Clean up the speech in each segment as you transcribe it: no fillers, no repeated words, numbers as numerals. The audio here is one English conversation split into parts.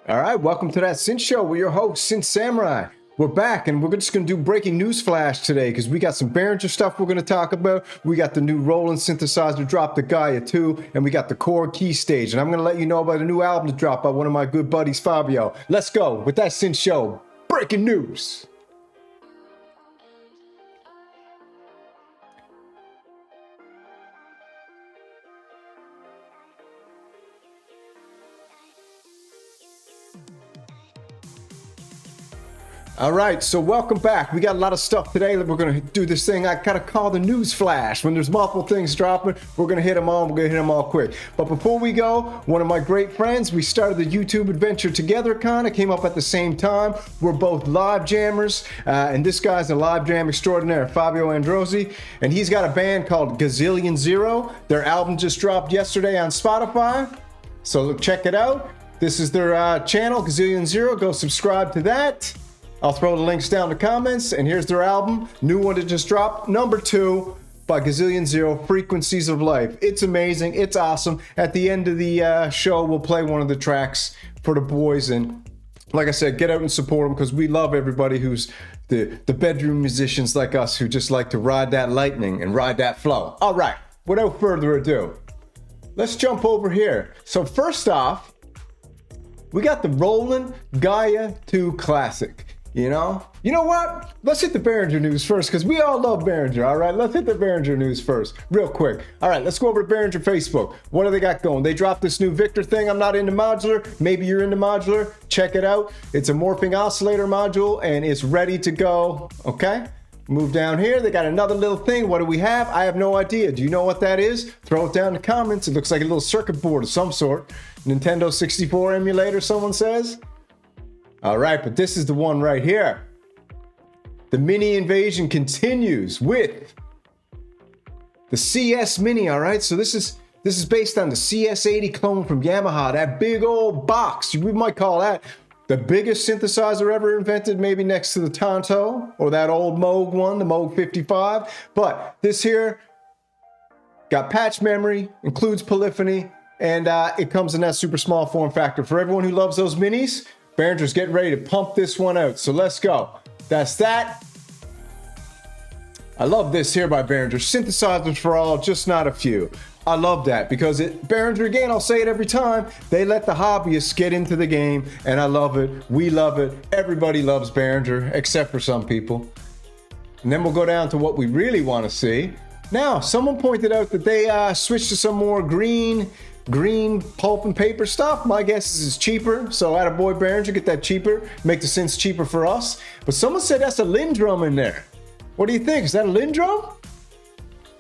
All right, welcome to that Synth Show. We're your host, Synth Samurai. We're back, and we're just going to do breaking news flash today because we got some Behringer stuff we're going to talk about. We got the new Roland synthesizer drop, the Gaia 2, and we got the Korg Key Stage. And I'm going to let you know about a new album to drop by one of my good buddies, Fabio. Let's go with that Synth Show. Breaking news. All right, so welcome back. We got a lot of stuff today that we're going to do this thing I kind of call the news flash. When there's multiple things dropping, we're going to hit them all. We're going to hit them all quick. But before we go, one of my great friends, we started the YouTube adventure together, kind of came up at the same time. We're both live jammers, and this guy's a live jam extraordinaire, Fabio Androsi, and he's got a band called GAZZLION. Their album just dropped yesterday on Spotify, so check it out. This is their channel, GAZZLIONzero. Go subscribe to that. I'll throw the links down in the comments, and here's their album, new one that just dropped, number 2 by GAZZLIONzero, Frequencies of Life. It's amazing, it's awesome. At the end of the show, we'll play one of the tracks for the boys, and like I said, get out and support them because we love everybody who's the bedroom musicians like us who just like to ride that lightning and ride that flow. All right, without further ado, let's jump over here. So first off, we got the Roland Gaia 2 Classic. You know what? Let's hit the Behringer news first because we all love Behringer, all right? Let's hit the Behringer news first, real quick. All right, let's go over to Behringer Facebook. What do they got going? They dropped this new Victor thing. I'm not into modular. Maybe you're into modular. Check it out. It's a morphing oscillator module, and it's ready to go, okay? Move down here. They got another little thing. What do we have? I have no idea. Do you know what that is? Throw it down in the comments. It looks like a little circuit board of some sort. Nintendo 64 emulator, someone says. All right, but this is the one right here. The mini invasion continues with the CS Mini, all right? So this is based on the CS80 clone from Yamaha, that big old box. We might call that the biggest synthesizer ever invented, maybe next to the Tonto or that old Moog one, the Moog 55. But this here got patch memory, includes polyphony, and it comes in that super small form factor. For everyone who loves those minis, Behringer's getting ready to pump this one out, so let's go. That's that. I love this here by Behringer. Synthesizers for all, just not a few. I love that because Behringer, again, I'll say it every time, they let the hobbyists get into the game, and I love it. We love it. Everybody loves Behringer, except for some people. And then we'll go down to what we really want to see. Now, someone pointed out that they switched to some more green pulp and paper stuff. My guess is it's cheaper, so attaboy Behringer, get that cheaper, make the synths cheaper for us. But someone said that's a Linn drum in there. What do you think? Is that a Linn drum?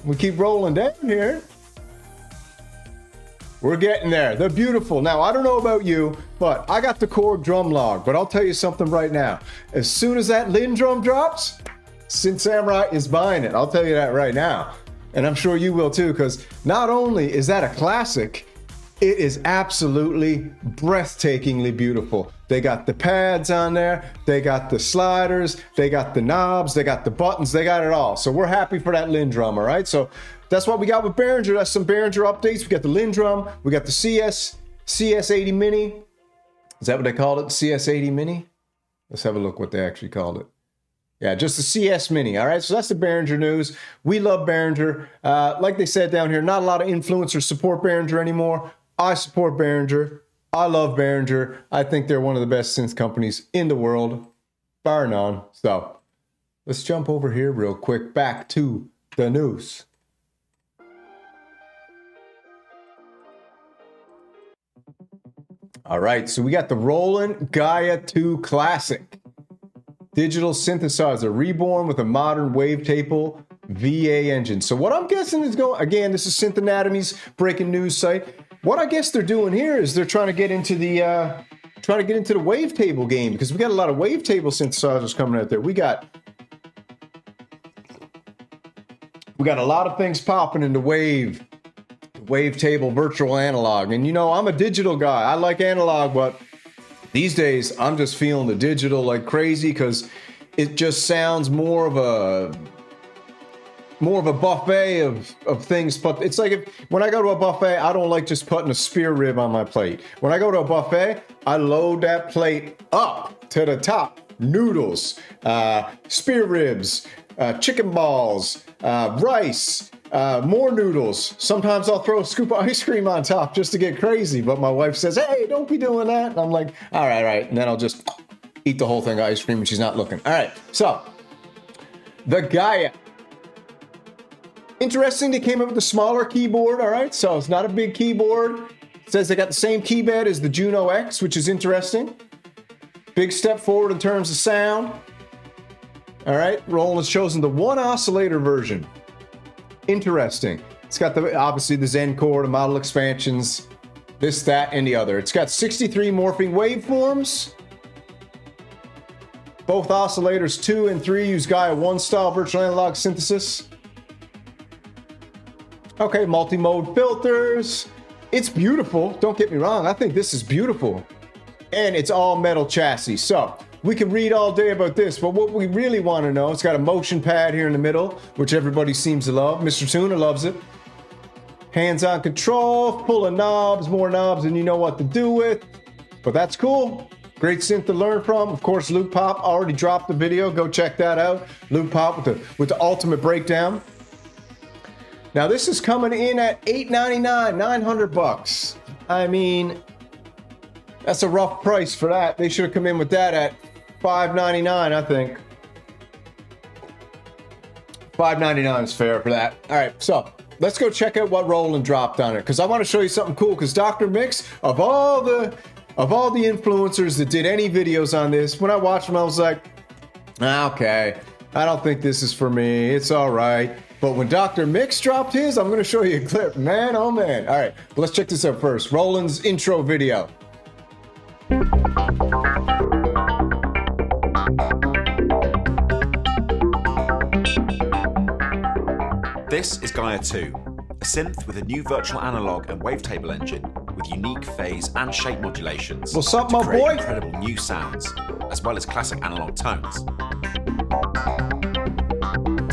We keep rolling down here. We're getting there. They're beautiful. Now, I don't know about you, but I got the Korg drum log, but I'll tell you something right now. As soon as that Linn drum drops, Synth Samurai is buying it. I'll tell you that right now. And I'm sure you will too, because not only is that a classic, it is absolutely breathtakingly beautiful. They got the pads on there, they got the sliders, they got the knobs, they got the buttons, they got it all. So we're happy for that Linn drum, all right? So that's what we got with Behringer. That's some Behringer updates. We got the Linn drum, we got the CS80 Mini. Is that what they called it? CS80 Mini? Let's have a look what they actually called it. Yeah, just the CS Mini, all right? So that's the Behringer news. We love Behringer. Like they said down here, not a lot of influencers support Behringer anymore. I support Behringer. I love Behringer. I think they're one of the best synth companies in the world, bar none. So let's jump over here real quick back to the news. All right, so we got the Roland Gaia 2 Classic. Digital synthesizer, reborn with a modern wavetable VA engine. So what I'm guessing is going, again, this is Synth Anatomy's breaking news site. What I guess they're doing here is they're trying to get into the wavetable game, because we got a lot of wavetable synthesizers coming out there. We got a lot of things popping in the wavetable virtual analog. And you know, I'm a digital guy. I like analog, but these days I'm just feeling the digital like crazy because it just sounds more of a more of a buffet of things, but it's like when I go to a buffet, I don't like just putting a spear rib on my plate. When I go to a buffet, I load that plate up to the top. Noodles, spear ribs, chicken balls, rice, more noodles. Sometimes I'll throw a scoop of ice cream on top just to get crazy, but my wife says, hey, don't be doing that. And I'm like, all right. And then I'll just eat the whole thing of ice cream when she's not looking. All right, so the Gaia. Interesting, they came up with a smaller keyboard, all right? So it's not a big keyboard. It says they got the same key bed as the Juno-x, which is interesting. Big step forward in terms of sound. All right, Roland has chosen the one oscillator version. Interesting. It's got obviously the Zen core, the model expansions, this, that, and the other. It's got 63 morphing waveforms. Both oscillators 2 and 3 use Gaia 1 style virtual analog synthesis. Okay, multi-mode filters. It's beautiful. Don't get me wrong. I think this is beautiful. And it's all metal chassis. So we can read all day about this, but what we really want to know, it's got a motion pad here in the middle, which everybody seems to love. Mr. Tuna loves it. Hands-on control, full of knobs, more knobs than you know what to do with. But that's cool. Great synth to learn from. Of course, Luke Pop already dropped the video. Go check that out. Luke Pop with the ultimate breakdown. Now this is coming in at $899, 900 bucks. I mean, that's a rough price for that. They should have come in with that at $599, I think. $599 is fair for that. All right, so let's go check out what Roland dropped on it, because I want to show you something cool. Because Dr. Mix, of all the influencers that did any videos on this, when I watched them, I was like, okay, I don't think this is for me. It's all right. But when Dr. Mix dropped his, I'm going to show you a clip. Man, oh man. All right, well, let's check this out first. Roland's intro video. This is Gaia 2, a synth with a new virtual analog and wavetable engine with unique phase and shape modulations. What's up, my boy? Incredible new sounds, as well as classic analog tones.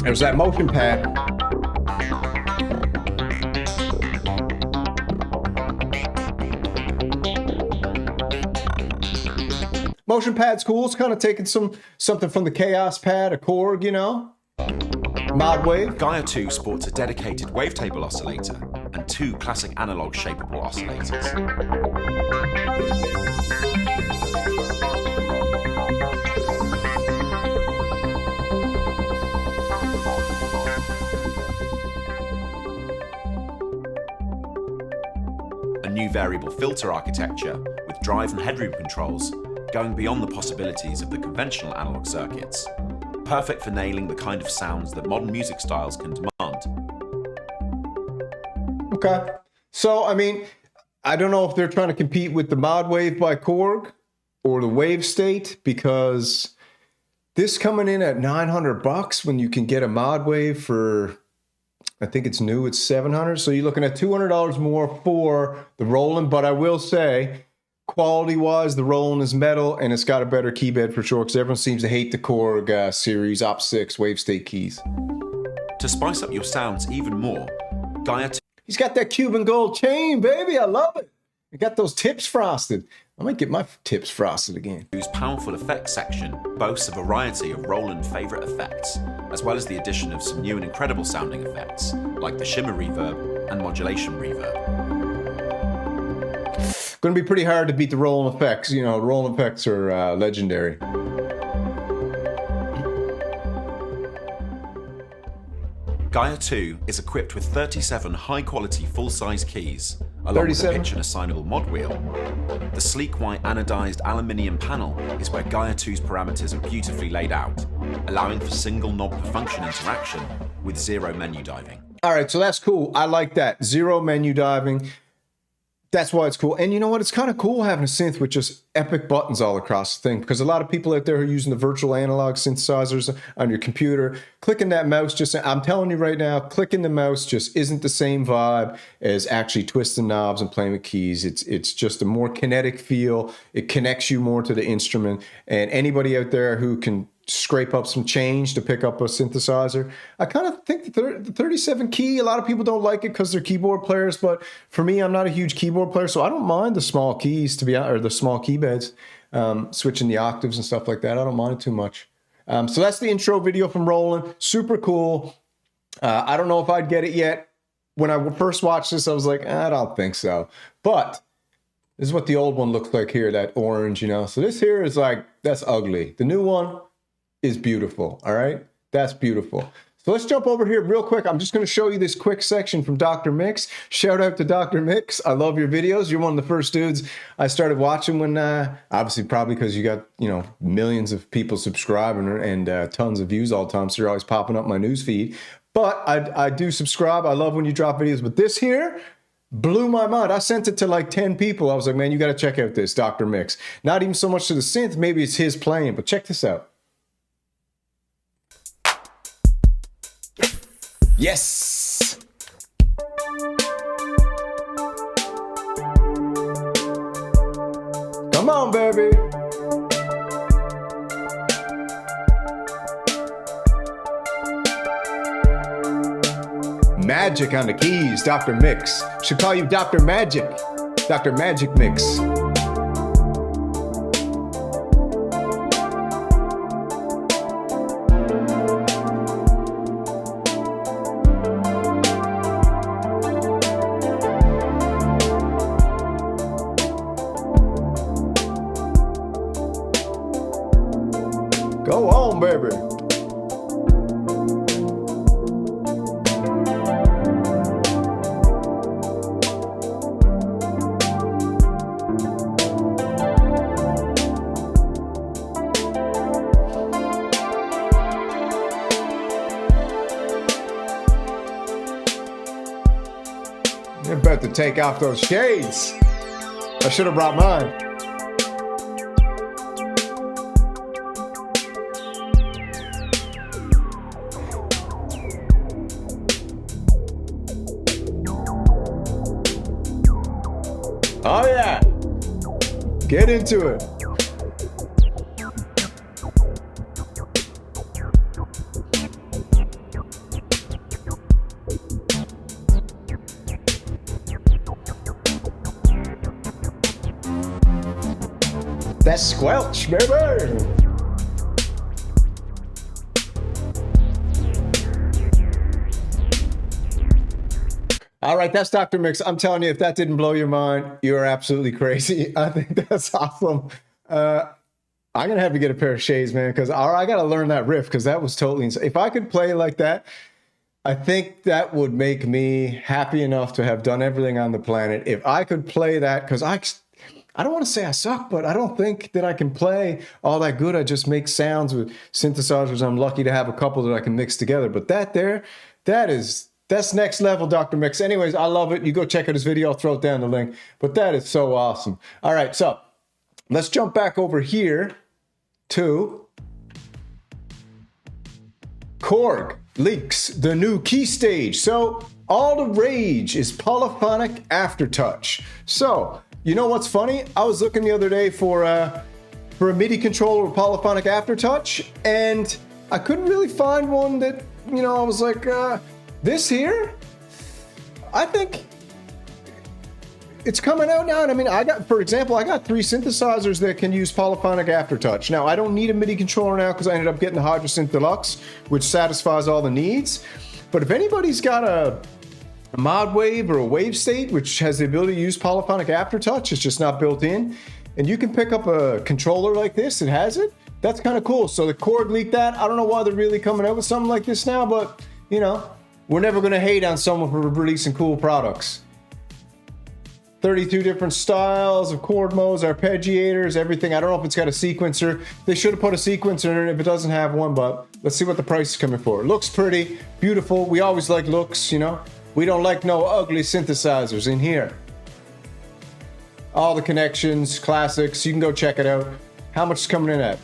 There's that motion pad. Motion pad's cool. It's kind of taking something from the Chaos pad, a Korg, you know? Mod wave. Gaia 2 sports a dedicated wavetable oscillator and 2 classic analog shapeable oscillators. A new variable filter architecture with drive and headroom controls, going beyond the possibilities of the conventional analog circuits. Perfect for nailing the kind of sounds that modern music styles can demand. Okay. So, I mean, I don't know if they're trying to compete with the Mod Wave by Korg or the Wave State, because this coming in at 900 bucks when you can get a Mod Wave for, I think it's new, it's 700. So you're looking at $200 more for the Roland. But I will say, quality-wise, the Roland is metal, and it's got a better key bed for sure, because everyone seems to hate the Korg series Op 6 Wave State keys. To spice up your sounds even more, Gaia 2... He's got that Cuban gold chain, baby. I love it. He got those tips frosted. I might get my tips frosted again. Whose powerful effects section boasts a variety of Roland favorite effects, as well as the addition of some new and incredible sounding effects, like the shimmer reverb and modulation reverb. Going to be pretty hard to beat the Roland effects. You know, Roland effects are legendary. Gaia 2 is equipped with 37 high-quality full-size keys, along with a pitch and assignable mod wheel. The sleek white anodized aluminium panel is where Gaia 2's parameters are beautifully laid out, allowing for single knob per function interaction with zero menu diving. All right, so that's cool. I like that. Zero menu diving. That's why it's cool. And you know what? It's kind of cool having a synth with just epic buttons all across the thing, because a lot of people out there are using the virtual analog synthesizers on your computer. Clicking that mouse, just, I'm telling you right now, clicking the mouse just isn't the same vibe as actually twisting knobs and playing with keys. It's just a more kinetic feel. It connects you more to the instrument. And anybody out there who can scrape up some change to pick up a synthesizer. I kind of think the 37 key, a lot of people don't like it because they're keyboard players, but for me, I'm not a huge keyboard player, so I don't mind the small keys or the small key beds, switching the octaves and stuff like that. I don't mind it too much. So that's the intro video from Roland. Super cool. I don't know if I'd get it yet. When I first watched this, I was like, I don't think so. But this is what the old one looks like here, that orange, you know. So this here is like, that's ugly. The new one is beautiful, all right? That's beautiful. So let's jump over here real quick. I'm just going to show you this quick section from Dr. Mix. Shout out to Dr. Mix. I love your videos. You're one of the first dudes I started watching when, obviously probably because you got, you know, millions of people subscribing and tons of views all the time, so you're always popping up my news feed. But I do subscribe. I love when you drop videos. But this here blew my mind. I sent it to like 10 people. I was like, man, you got to check out this Dr. Mix. Not even so much to the synth. Maybe it's his playing, but check this out. Yes! Come on, baby! Magic on the keys, Dr. Mix. Should call you Dr. Magic. Dr. Magic Mix. Go on, baby. You're about to take off those shades. I should have brought mine. Oh yeah, get into it. That's squelch, baby. All right, that's Dr. Mix. I'm telling you, if that didn't blow your mind, you're absolutely crazy. I think that's awesome. I'm going to have to get a pair of shades, man, because I got to learn that riff because that was totally insane. If I could play like that, I think that would make me happy enough to have done everything on the planet. If I could play that, because I don't want to say I suck, but I don't think that I can play all that good. I just make sounds with synthesizers. I'm lucky to have a couple that I can mix together. But that's next level, Dr. Mix. Anyways, I love it. You go check out his video. I'll throw it down the link. But that is so awesome. All right, so let's jump back over here to Korg leaks the new Key Stage. So all the rage is polyphonic aftertouch. So you know what's funny? I was looking the other day for a MIDI controller with polyphonic aftertouch, and I couldn't really find one that, you know, I was like, this here, I think it's coming out now. And I mean, for example, I got 3 synthesizers that can use polyphonic aftertouch. Now, I don't need a MIDI controller now because I ended up getting the Hydrosynth Deluxe, which satisfies all the needs. But if anybody's got a mod wave or a wave state, which has the ability to use polyphonic aftertouch, it's just not built in, and you can pick up a controller like this that has it, that's kind of cool. So the Korg leaked that. I don't know why they're really coming out with something like this now, but, you know, we're never going to hate on someone for releasing cool products. 32 different styles of chord modes, arpeggiators, everything. I don't know if it's got a sequencer. They should have put a sequencer in it if it doesn't have one, but let's see what the price is coming for. It looks pretty, beautiful. We always like looks, you know. We don't like no ugly synthesizers in here. All the connections, classics. You can go check it out. How much is coming in at?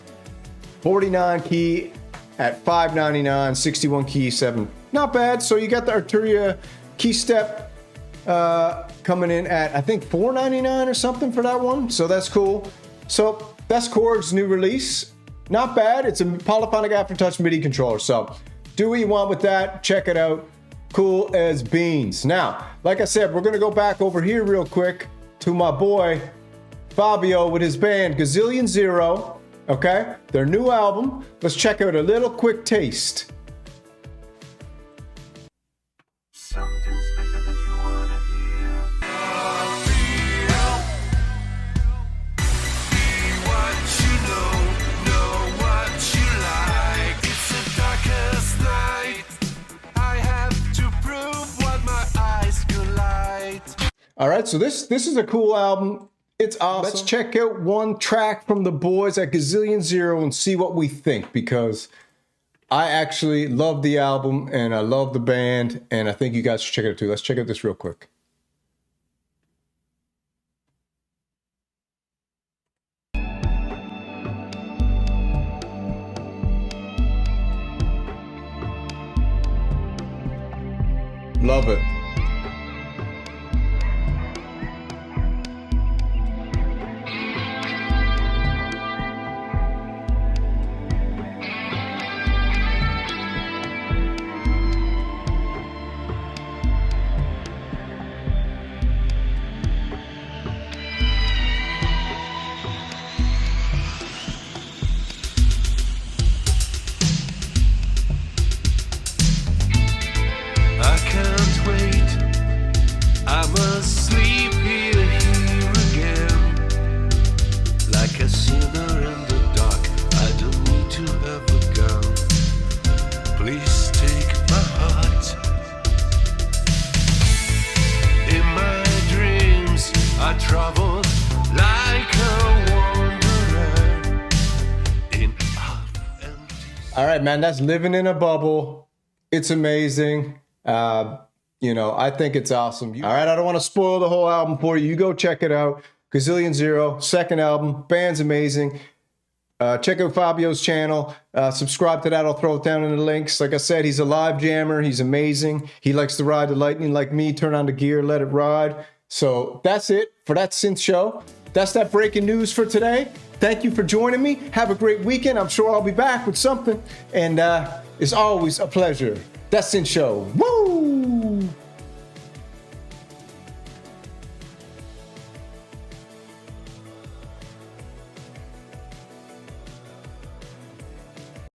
49 key at $5.99, 61 key, 7. Not bad. So you got the Arturia key step coming in at, I think, $4.99 or something for that one. So that's cool. So that's Korg's new release. not bad. It's a polyphonic aftertouch MIDI controller. So do what you want with that. Check it out. Cool as beans. Now, like I said, we're gonna go back over here real quick to my boy Fabio with his band GAZZLIONzero. Okay, their new album. Let's check out a little quick taste. All right, so this is a cool album. It's awesome. Let's check out one track from the boys at GAZZLIONzero and see what we think, because I actually love the album and I love the band, and I think you guys should check it out too. Let's check out this real quick. Love it. All right, man, that's Living in a Bubble. It's amazing. You know, I think it's awesome. All right, I don't want to spoil the whole album for you. You go check it out. GAZZLIONzero, second album. Band's amazing. Check out Fabio's channel. Subscribe to that. I'll throw it down in the links. Like I said, he's a live jammer. He's amazing. He likes to ride the lightning like me. Turn on the gear, let it ride. So that's it for that Synth Show. That's that breaking news for today. Thank you for joining me. Have a great weekend. I'm sure I'll be back with something. And it's always a pleasure. That's Synth Show. Woo!